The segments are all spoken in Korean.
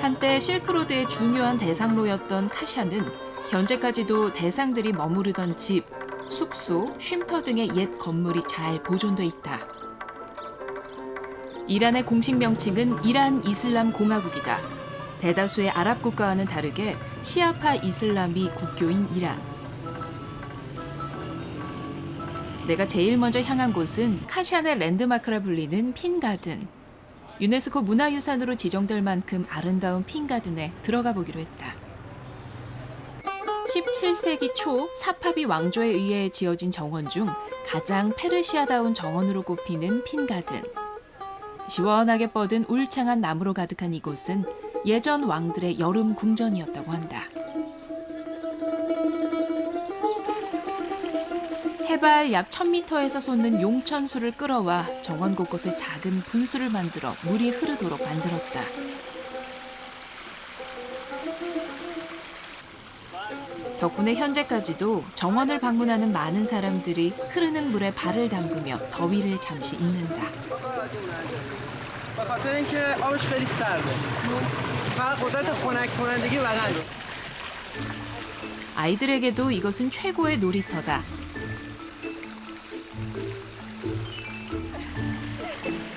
한때 실크로드의 중요한 대상로였던 카샤는 현재까지도 대상들이 머무르던 집, 숙소, 쉼터 등의 옛 건물이 잘 보존돼 있다. 이란의 공식 명칭은 이란 이슬람 공화국이다. 대다수의 아랍 국가와는 다르게 시아파 이슬람이 국교인 이란. 내가 제일 먼저 향한 곳은 카샤의 랜드마크라 불리는 핀가든. 유네스코 문화유산으로 지정될 만큼 아름다운 핀가든에 들어가 보기로 했다. 17세기 초 사파비 왕조에 의해 지어진 정원 중 가장 페르시아다운 정원으로 꼽히는 핀가든. 시원하게 뻗은 울창한 나무로 가득한 이곳은 예전 왕들의 여름 궁전이었다고 한다. 해발 약 1000m에서 솟는 용천수를 끌어와 정원 곳곳에 작은 분수를 만들어 물이 흐르도록 만들었다. 덕분에 현재까지도 정원을 방문하는 많은 사람들이 흐르는 물에 발을 담그며 더위를 잠시 잊는다. 아이들에게도 이것은 최고의 놀이터다.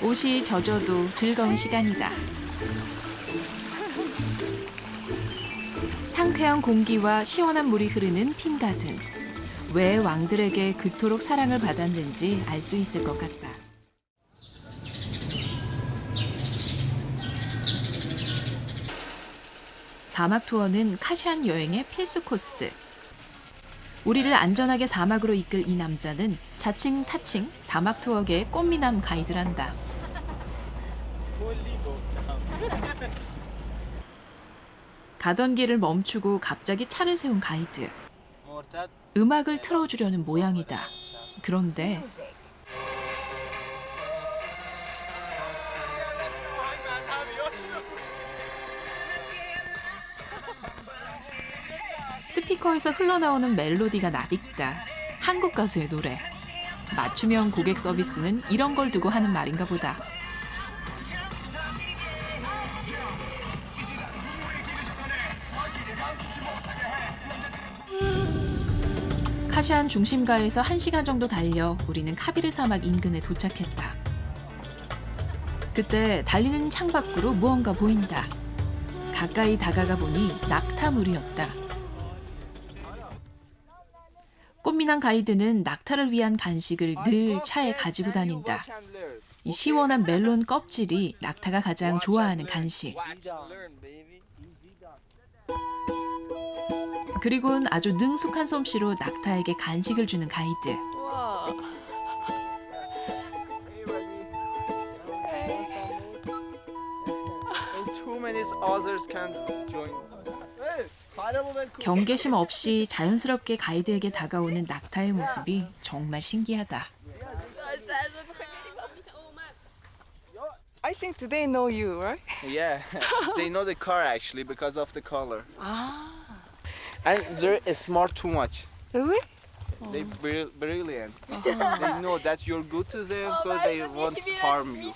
옷이 젖어도 즐거운 시간이다. 상쾌한 공기와 시원한 물이 흐르는 핀가든. 왜 왕들에게 그토록 사랑을 받았는지 알 수 있을 것 같다. 사막 투어는 카샨 여행의 필수 코스. 우리를 안전하게 사막으로 이끌 이 남자는 자칭 타칭 사막 투어계의 꽃미남 가이드란다. 가던 길을 멈추고 갑자기 차를 세운 가이드. 음악을 틀어주려는 모양이다. 그런데 스피커에서 흘러나오는 멜로디가 낯익다. 한국 가수의 노래. 맞춤형 고객 서비스는 이런 걸 두고 하는 말인가 보다. 카샨 중심가에서 1시간 정도 달려 우리는 카비르 사막 인근에 도착했다. 그때 달리는 창밖으로 무언가 보인다. 가까이 다가가 보니 낙타물이었다. 꽃미남 가이드는 낙타를 위한 간식을 늘 차에 가지고 다닌다. 이 시원한 멜론 껍질이 낙타가 가장 좋아하는 간식. 그리고는 아주 능숙한 솜씨로 낙타에게 간식을 주는 가이드. 경계심 없이 자연스럽게 가이드에게 다가오는 낙타의 모습이 정말 신기하다. I think do they know you, right? Yeah, they know the car actually because of the color. Ah, And they're smart too much. really? They're brilliant. They know that you're good to them, so they won't harm you.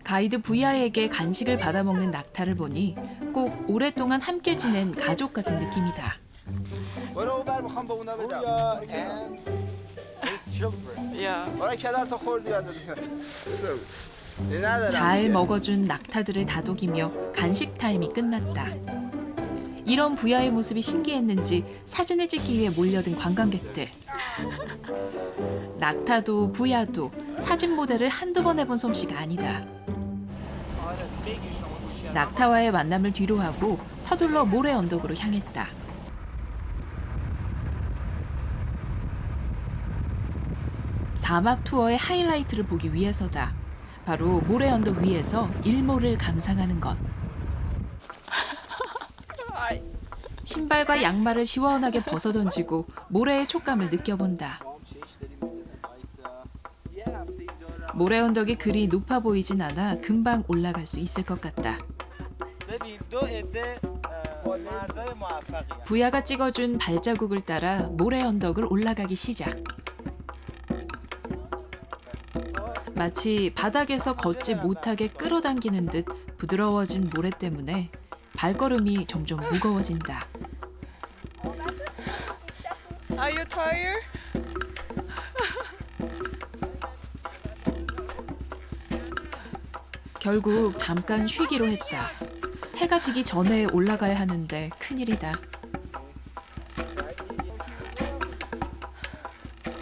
가이드 부야에게 간식을 받아먹는 낙타를 보니 꼭 오랫동안 함께 지낸 가족 같은 느낌이다. Yeah. 잘 먹어준 낙타들을 다독이며 간식 타임이 끝났다. 이런 부야의 모습이 신기했는지 사진을 찍기 위해 몰려든 관광객들. 낙타도 부야도 사진 모델을 한두 번 해본 솜씨가 아니다. 낙타와의 만남을 뒤로하고 서둘러 모래 언덕으로 향했다. 사막 투어의 하이라이트를 보기 위해서다. 바로 모래 언덕 위에서 일몰을 감상하는 것. 신발과 양말을 시원하게 벗어던지고 모래의 촉감을 느껴본다. 모래 언덕이 그리 높아 보이진 않아 금방 올라갈 수 있을 것 같다. 부야가 찍어준 발자국을 따라 모래 언덕을 올라가기 시작. 마치 바닥에서 걷지 못하게 끌어당기는 듯 부드러워진 모래 때문에 발걸음이 점점 무거워진다. Are you tired? 결국 잠깐 쉬기로 했다. 해가 지기 전에 올라가야 하는데 큰일이다.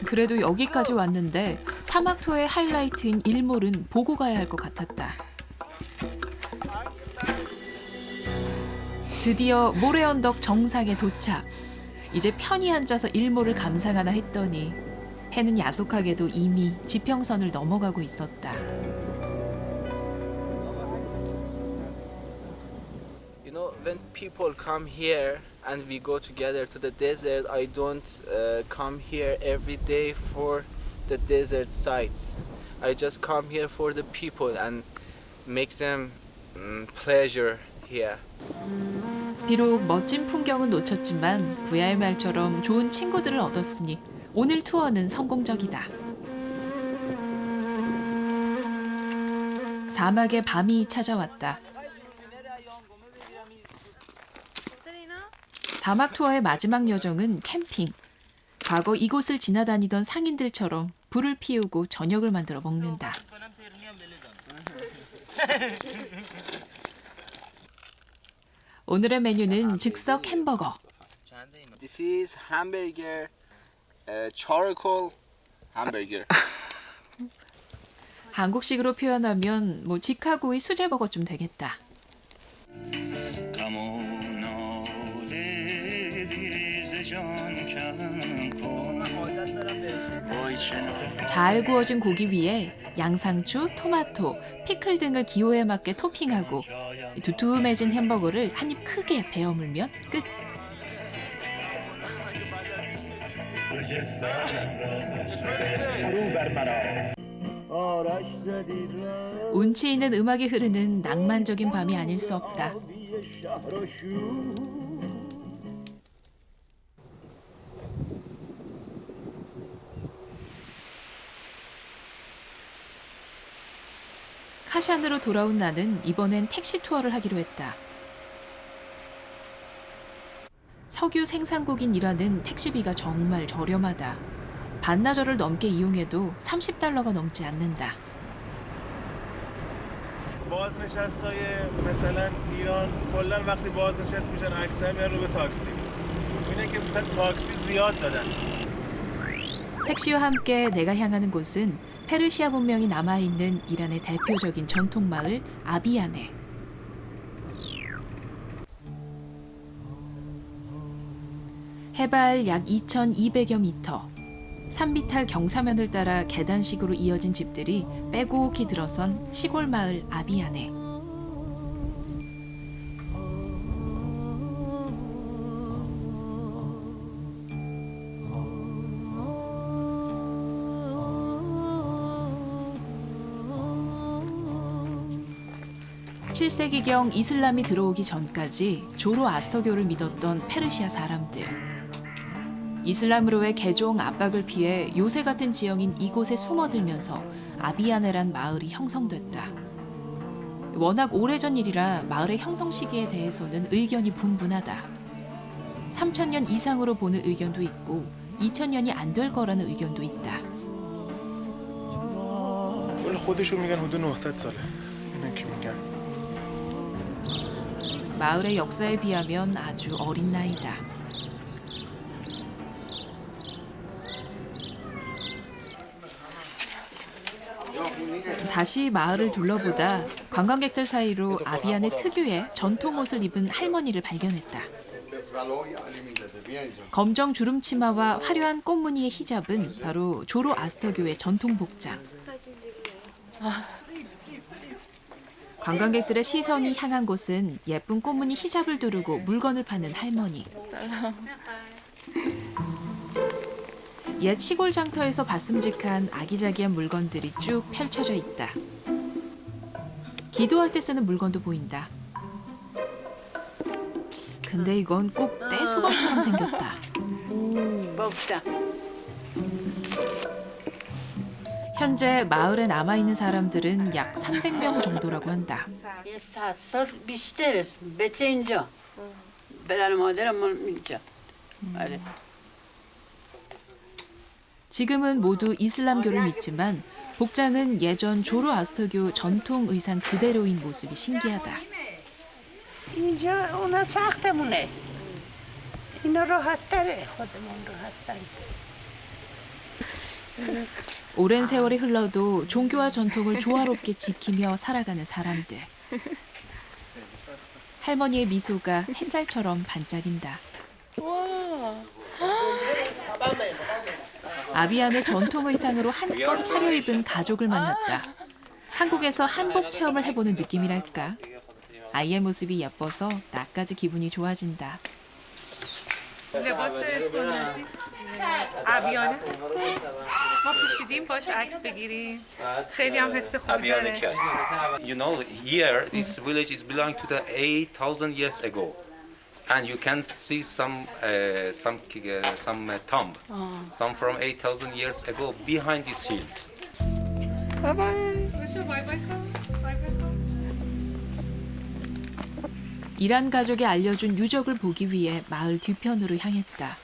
그래도 여기까지 왔는데 사막 투어의 하이라이트인 일몰은 보고 가야 할 것 같았다. 드디어 모래 언덕 정상에 도착. 이제 편히 앉아서 일몰을 감상하나 했더니 해는 야속하게도 이미 지평선을 넘어가고 있었다. You know, when people come here and we go together to the desert, I don't come here every day for the desert sites. I just come here for the people and make them pleasure here. 비록 멋진 풍경은 놓쳤지만 VR말처럼 좋은 친구들을 얻었으니 오늘 투어는 성공적이다. 사막의 밤이 찾아왔다. 사막 투어의 마지막 여정은 캠핑. 과거 이곳을 지나다니던 상인들처럼 불을 피우고 저녁을 만들어 먹는다. 오늘의 메뉴는 즉석 햄버거. This is hamburger, charcoal hamburger. 한국식으로 표현하면 뭐 직화구이 수제버거쯤 되겠다. 잘 구워진 고기 위에 양상추, 토마토, 피클 등을 기호에 맞게 토핑하고 두툼해진 햄버거를 한 입 크게 베어 물면 끝. 운치 있는 음악이 흐르는 낭만적인 밤이 아닐 수 없다. 카샨으로 돌아온 나는 이번엔 택시 투어를 하기로 했다. 석유 생산국인 이란은 택시비가 정말 저렴하다. 반나절을 넘게 이용해도 $30가 넘지 않는다. بازنشستای مثلا ایران کلا وقتی بازنشست میشن اکثر میان رو به تاکسی اینه که مثلا تاکسی زیاد دادن 택시와 함께 내가 향하는 곳은 페르시아 문명이 남아있는 이란의 대표적인 전통 마을 아비야네. 해발 약 2,200여 미터. 산비탈 경사면을 따라 계단식으로 이어진 집들이 빼곡히 들어선 시골 마을 아비야네. (7세기경) 이슬람이 들어오기 전까지 조로아스터교를 믿었던 페르시아 사람들. 이슬람으로의 개종 압박을 피해 요새 같은 지형인 이곳에 숨어들면서 아비야네란 마을이 형성됐다. 워낙 오래전 일이라 마을의 형성 시기에 대해서는 의견이 분분하다. 3,000년 이상으로 보는 의견도 있고 2,000년이 안 될 거라는 의견도 있다. ولی خودشون میگن حدود 900 ساله اینا که میگن 마을의 역사에 비하면 아주 어린 나이다. 다시 마을을 둘러보다 관광객들 사이로 아비야네 특유의 전통 옷을 입은 할머니를 발견했다. 검정 주름 치마와 화려한 꽃무늬의 히잡은 바로 조로아스터교의 전통 복장. 관광객들의 시선이 향한 곳은 예쁜 꽃무늬 히잡을 두르고 물건을 파는 할머니. 옛 시골 장터에서 봤음직한 아기자기한 물건들이 쭉 펼쳐져 있다. 기도할 때 쓰는 물건도 보인다. 근데 이건 꼭 떼수건처럼 생겼다. 현재 마을에 남아있는 사람들은 약 300명 정도라고 한다. یه 100 سال بیشتر است. بچه اینجا. پدر مادرمون اینجا. آره. 지금은 모두 이슬람교를 믿지만 복장은 예전 조로아스터교 전통 의상 그대로인 모습이 신기하다. اینجا اونا سختمونه اینا راحت تره خودمون راحت تره 오랜 세월이 흘러도 종교와 전통을 조화롭게 지키며 살아가는 사람들. 할머니의 미소가 햇살처럼 반짝인다. 아비안의 전통 의상으로 한껏 차려입은 가족을 만났다. 한국에서 한복 체험을 해보는 느낌이랄까. 아이의 모습이 예뻐서 나까지 기분이 좋아진다. لباس سنتی عبیانه هستش ما پوشیدیم باش عکس بگیریم خیلی هم حس خوبی داره You know, here this village is belong to the 8,000 years ago, and you can see some tomb, some from 8,000 years ago behind these hills. Bye bye. باشه بای بای کن بای بای کن 이란 가족이 알려준 유적을 보기 위해 마을 뒤편으로 향했다.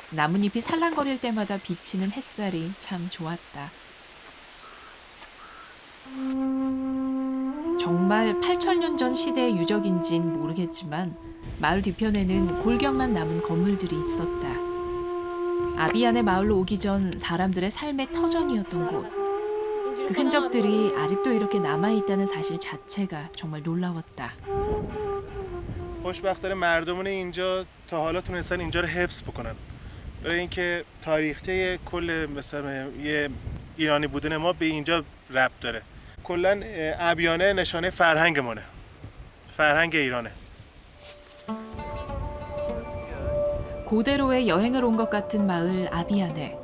나뭇잎이 살랑거릴 때마다 비치는 햇살이 참 좋았다. 정말 8,000년 전 시대의 유적인진 모르겠지만 마을 뒤편에는 골격만 남은 건물들이 있었다. 아비안의 마을로 오기 전 사람들의 삶의 터전이었던 곳. 그 흔적들이 아직도 이렇게 남아있다는 사실 자체가 정말 놀라웠다. خوشبختانه مردمون اینجا تا حالا تونستن اینجا رو حفظ بکنن. برای اینکه تاریخچه کل مثلا یه ایرانی بودن ما به اینجا ربط داره. کلا ابیانه نشانه فرهنگمونه. فرهنگ ایرانه. 고대로에 여행을 온 것 같은 마을 아비안에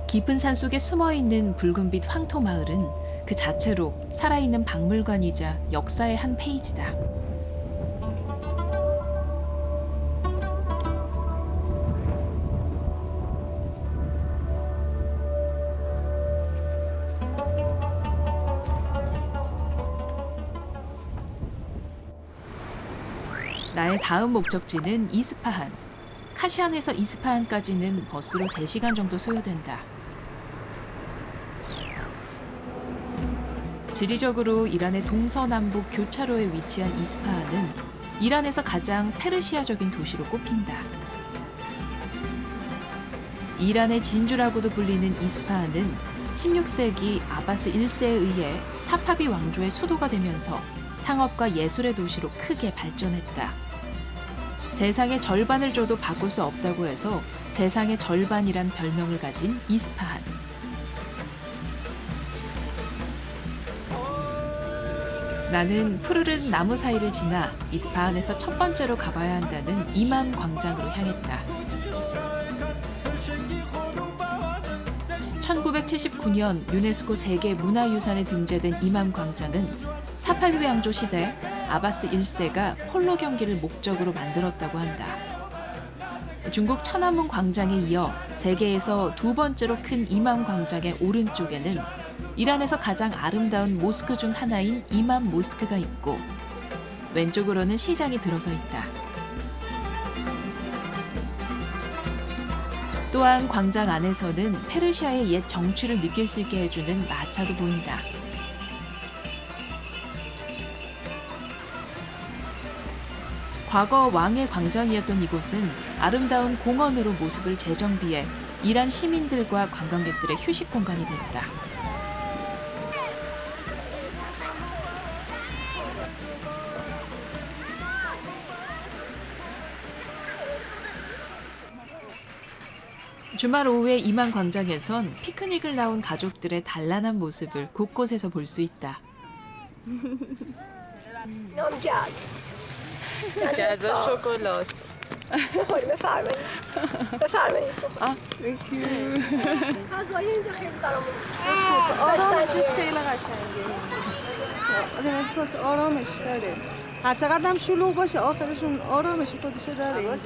깊은 산속에 숨어있는 붉은빛 황토 마을은 그 자체로 살아있는 박물관이자 역사의 한 페이지다. 나의 다음 목적지는 이스파한. 카시안에서 이스파한까지는 버스로 3시간 정도 소요된다. 지리적으로 이란의 동서남북 교차로에 위치한 이스파한은 이란에서 가장 페르시아적인 도시로 꼽힌다. 이란의 진주라고도 불리는 이스파한은 16세기 아바스 1세에 의해 사파비 왕조의 수도가 되면서 상업과 예술의 도시로 크게 발전했다. 세상의 절반을 줘도 바꿀 수 없다고 해서 세상의 절반이란 별명을 가진 이스파한. 나는 푸르른 나무 사이를 지나 이스파한에서 첫 번째로 가봐야 한다는 이맘 광장으로 향했다. 1979년 유네스코 세계 문화유산에 등재된 이맘 광장은 사파비 왕조 시대 아바스 1세가 폴로 경기를 목적으로 만들었다고 한다. 중국 천안문 광장에 이어 세계에서 두 번째로 큰 이맘 광장의 오른쪽에는 이란에서 가장 아름다운 모스크 중 하나인 이맘 모스크가 있고 왼쪽으로는 시장이 들어서 있다. 또한 광장 안에서는 페르시아의 옛 정취를 느낄 수 있게 해주는 마차도 보인다. 과거 왕의 광장이었던 이곳은 아름다운 공원으로 모습을 재정비해 이란 시민들과 관광객들의 휴식 공간이 됐다. 주말 오후에 이만 광장에선 피크닉을 나온 가족들의 단란한 모습을 곳곳에서 볼 수 있다. جاز شکلات بخوریم بفرمایید بفرمایید Thank you. غذای اینجا خیلی برامون آرامشش خیلی قشنگه. آدم احساس آرامش داره. هر چقدر هم شلوغ باشه آخرشون آرامش خودشو داره.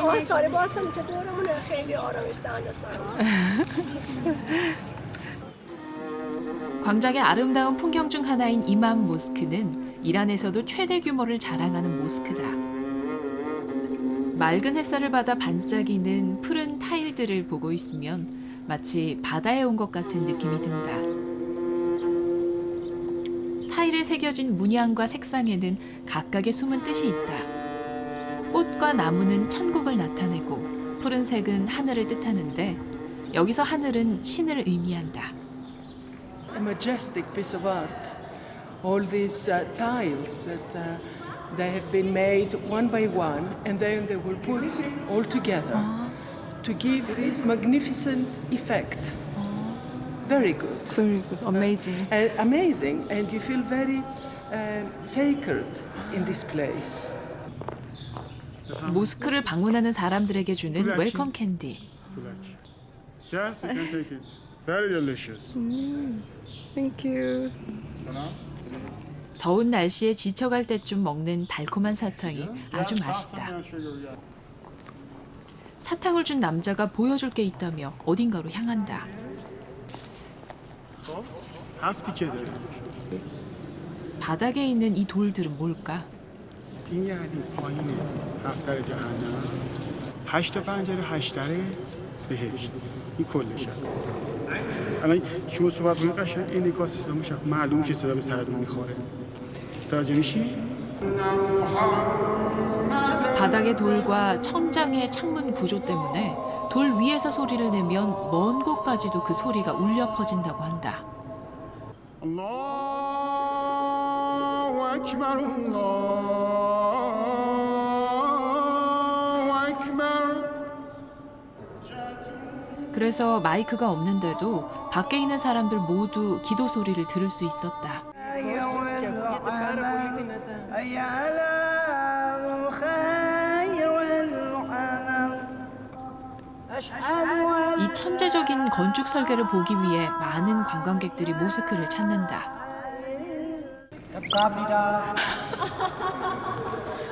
ما سال باستم که دورمون خیلی آرامش دهنده 광장의 아름다운 풍경 중 하나인 이맘 모스크는 이란에서도 최대 규모를 자랑하는 모스크다. 맑은 햇살을 받아 반짝이는 푸른 타일들을 보고 있으면 마치 바다에 온 것 같은 느낌이 든다. 타일에 새겨진 문양과 색상에는 각각의 숨은 뜻이 있다. 꽃과 나무는 천국을 나타내고 푸른색은 하늘을 뜻하는데 여기서 하늘은 신을 의미한다. A majestic piece of art. All these tiles that they have been made one by one, and then they will put all together to give this magnificent effect. Very good. Very good. Amazing. Amazing, and you feel very sacred in this place. 모스크를 방문하는 사람들에게 주는 웰컴 캔디. Yes, you can take it. Very delicious. Thank you. 더운 날씨에 지쳐갈 때쯤 먹는 달콤한 사탕이 아주 맛있다. 사탕을 준 남자가 보여줄 게 있다며 어딘가로 향한다. 바닥에 있는 이 돌들은 뭘까? این یعنی پایین 7 در جهنم 8 پنجره 8 در بهشت این کلش هست الان شما صحبت کنید قشنگ این نگاه سیستم میشه معلوم میشه صدا به سردون میخوره متوجه میشی؟ 바닥의 돌과 천장의 창문 구조 때문에 돌 위에서 소리를 내면 먼 곳까지도 그 소리가 울려 퍼진다고 한다. الله اکبر الله اکبر 그래서 마이크가 없는데도 밖에 있는 사람들 모두 기도 소리를 들을 수 있었다. 이 천재적인 건축 설계를 보기 위해 많은 관광객들이 모스크를 찾는다.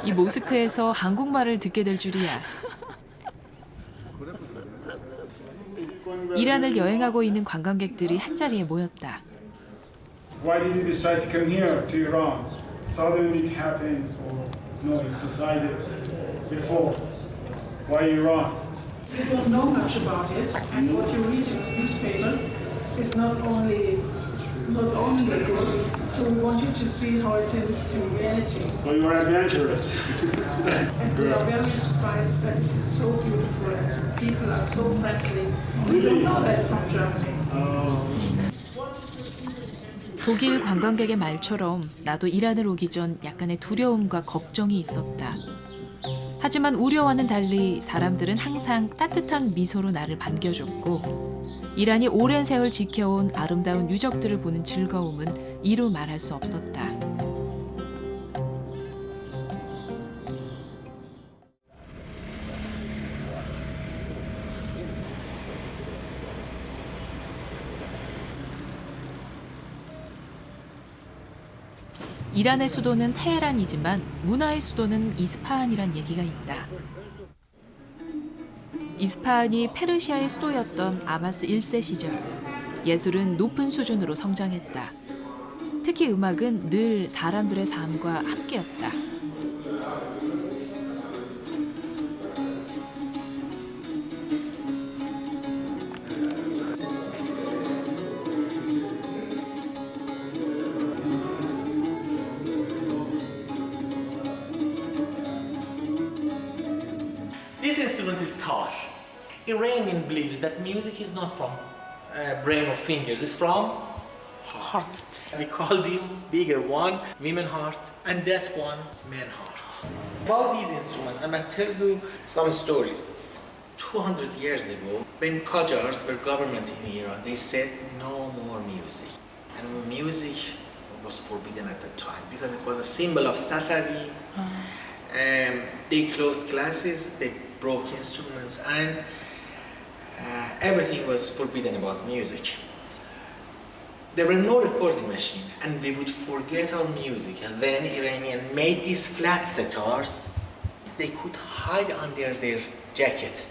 이 모스크에서 한국말을 듣게 될 줄이야. 이란을 여행하고 있는 관광객들이 한자리에 모였다. Why did you decide to come here to Iran? Suddenly it happened or no, you decided before? Why Iran? We don't know much about it, and what you read in the newspapers is not only good, so we want you to see how it is in reality. So you are adventurous. And we are very surprised that it is so beautiful and people are so friendly. We don't know that from Germany. 독일 관광객의 말처럼 나도 이란을 오기 전 약간의 두려움과 걱정이 있었다. 하지만 우려와는 달리 사람들은 항상 따뜻한 미소로 나를 반겨줬고 이란이 오랜 세월 지켜온 아름다운 유적들을 보는 즐거움은 이루 말할 수 없었다. 이란의 수도는 테헤란이지만 문화의 수도는 이스파한이란 얘기가 있다. 이스파한이 페르시아의 수도였던 아바스 1세 시절, 예술은 높은 수준으로 성장했다. 특히 음악은 늘 사람들의 삶과 함께였다. This instrument is tar. Iranian believes that music is not from brain or fingers, it's from heart. We call this bigger one women heart, and that one man heart. About these instruments, I'm going to tell you some stories. 200 years ago, when Qajars were government in Iran, they said no more music. And music was forbidden at that time because it was a symbol of Safavi. They closed classes, they broke instruments, and everything was forbidden about music. There were no recording machine, and we would forget our music. And then Iranian made these flat setars. They could hide under their jacket,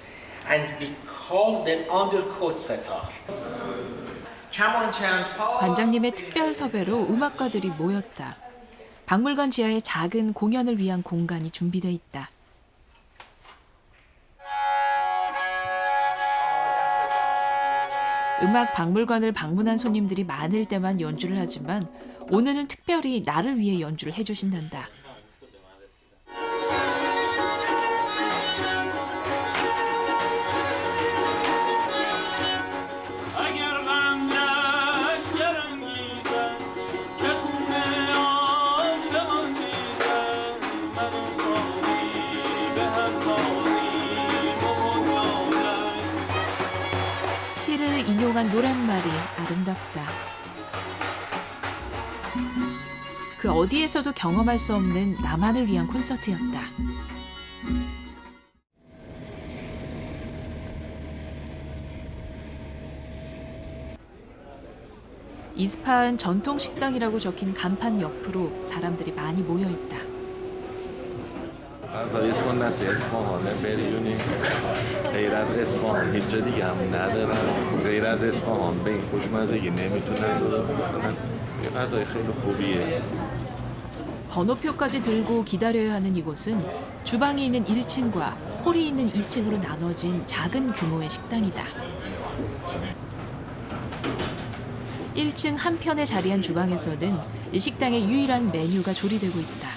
and we called them undercoat setar. 관장님의 특별 섭외로 음악가들이 모였다. 박물관 지하에 작은 공연을 위한 공간이 준비돼 있다. 음악 박물관을 방문한 손님들이 많을 때만 연주를 하지만 오늘은 특별히 나를 위해 연주를 해주신단다. 시를 인용한 노랫말이 아름답다. 그 어디에서도 경험할 수 없는 나만을 위한 콘서트였다. 이스파한 전통 식당이라고 적힌 간판 옆으로 사람들이 많이 모여 있다. غذای سنتی اصفهانه بریونی غیر از اصفهان هیچ جا دیگه هم ندارن غیر از اصفهان به این خوشمزگی نمیتونن درست کنن یه غذای خیلی خوبیه. 번호표까지 들고 기다려야 하는 이곳은 주방이 있는 1층과 홀이 있는 2층으로 나눠진 작은 규모의 식당이다. 1층 한편에 자리한 주방에서는 이 식당의 유일한 메뉴가 조리되고 있다.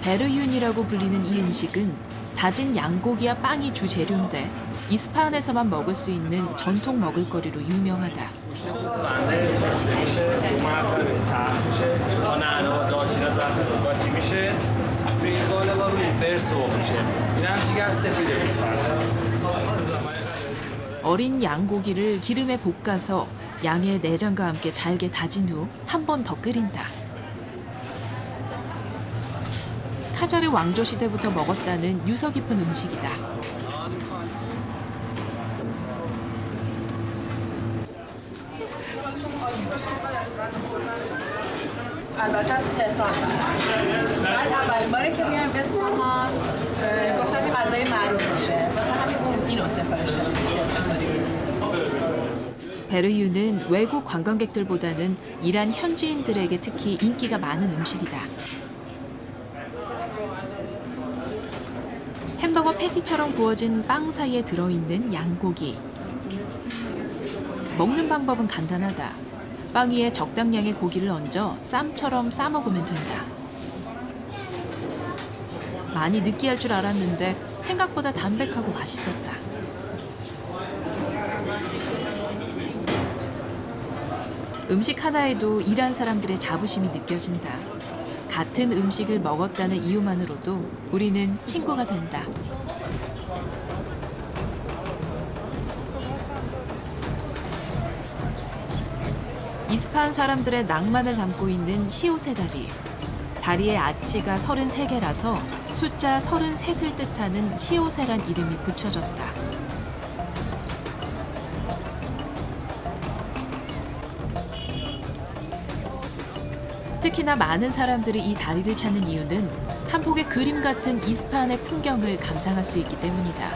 베르윤이라고 불리는 이 음식은 다진 양고기와 빵이 주재료인데 이스파한에서만 먹을 수 있는 전통 먹을거리로 유명하다. 어린 양고기를 기름에 볶아서 양의 내장과 함께 잘게 다진 후 한 번 더 끓인다. 카자르 왕조 시대부터 먹었다는 유서 깊은 음식이다. البته از تهران بعد اولین باری که میایم به اصفهان گفتم این غذای معروف میشه واسه همین اینو سفارش دادیم. 베르윤은 외국 관광객들보다는 이란 현지인들에게 특히 인기가 많은 음식이다. 햄버거 패티처럼 구워진 빵 사이에 들어있는 양고기. 먹는 방법은 간단하다. 빵 위에 적당량의 고기를 얹어 쌈처럼 싸먹으면 된다. 많이 느끼할 줄 알았는데 생각보다 담백하고 맛있었다. 음식 하나에도 이란 사람들의 자부심이 느껴진다. 같은 음식을 먹었다는 이유만으로도 우리는 친구가 된다. 이스파한 사람들의 낭만을 담고 있는 시옷의 다리. 다리의 아치가 33개라서 숫자 33을 뜻하는 시옷이란 이름이 붙여졌다. 특히나 많은 사람들이 이 다리를 찾는 이유는 한 폭의 그림 같은 이스파한의 풍경을 감상할 수 있기 때문이다.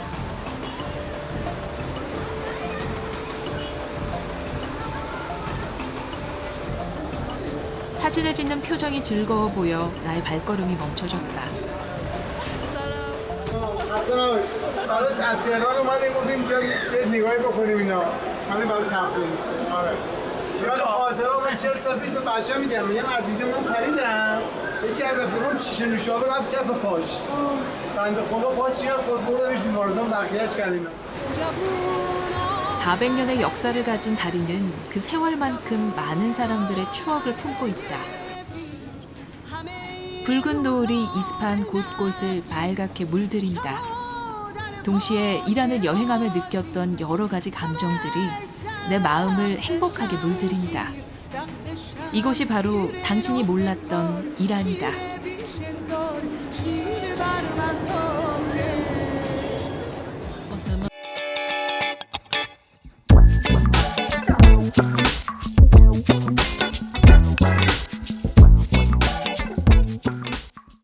사진을 찍는 표정이 즐거워 보여 나의 발걸음이 멈춰졌다. من خاطرها من 40 سال پیش به بچه‌ها میگم از اینجا من خریدم یکی از رفیقام شیشه نوشابه رفت کف پاش بنده خدا پاش چیه خود بردمش بیمارستان بقیه‌اش کردیم 400년의 역사를 가진 다리는 그 세월만큼 많은 사람들의 추억을 품고 있다. 붉은 노을이 이스파한 곳곳을 빨갛게 물들인다. 동시에 이란을 여행하며 느꼈던 여러 가지 감정들이 내 마음을 행복하게 물들인다. 이곳이 바로 당신이 몰랐던 이란이다.